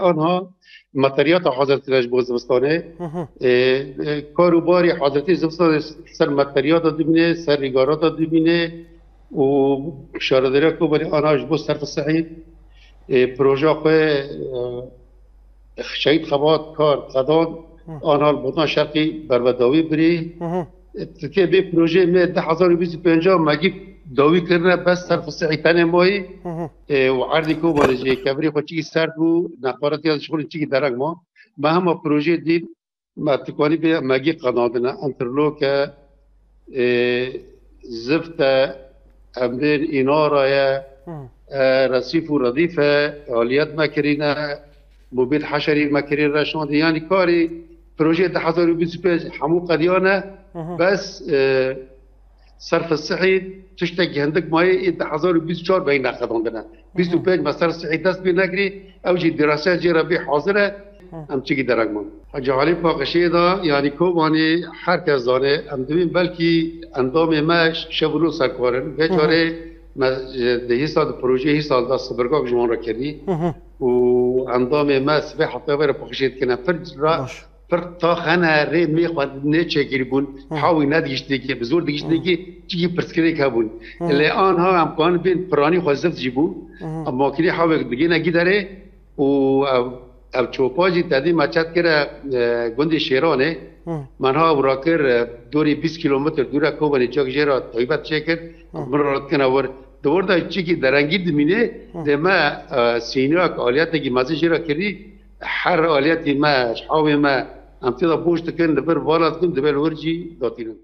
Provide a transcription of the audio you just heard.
آنها مطریات حاضرتی رش بو زمستانه مهم. کاروباری حاضرتی زمستان سر مطریات دبینه سر ریگارات دبینه و شاردره کو بری آنهاش بو صرف صحی پروژه خو شهید خبات کار قدان آنها بودن شرقی بروداوی بری مهم. که به پروژه می 10,025 مگی داوی کرنه بس صرف صحی تنه مایی مهم. وعردي كوبا نجي كبري خو تيجي سردو نقارات يا شغل تيجي درج ما هم بروجي دي ما تكوني بي ما جي قنادنا انترلوكا زفتا امبين انارة يا مهم. رصيف ورديفة آليات ما كرينا مبيد حشري ما كرين رشان دي يعني كاري بروجي ده حضر بيسبيج حمو قديانة مهم. بس صرف الصحي تشتكي عندك ماي 1024 بين خدمتنا 25 مصرف الصحي دست بنجري او جي دراسات جي ربي حاضره ام تيجي درجمان حاجه علي باقشي دا يعني كوباني هر زانه ام دبين بلكي اندام ما شبرو سرکارن بیچاره ما ده سال پروژه سال دا سبرگاک جوان را کردی مهم. و اندام ما سبه حتی بره پخشید کنه فرج را باش. تا خانه ری میخواد نه چگیری بون حاوی ندیشتی که بزور دیشتی که چی پرسکری کبون الی آنها امکان بین پرانی خوازف جیبو اما کلی حاوی دیگه نگی داره و او چوپاجی تدی مچت کرده گند شیرانه منها براکر دوری 20 کیلومتر دوره کوبانی چاک جیرا تایبت چکر مرات کنه ور دور دا چی که درنگی دمینه دما سینیاک آلیت کی مزه جیرا کردی هر آلیتی ما حاوی ما ام تدا بوش تکن دبر بالات کن دبر ورجی داتینم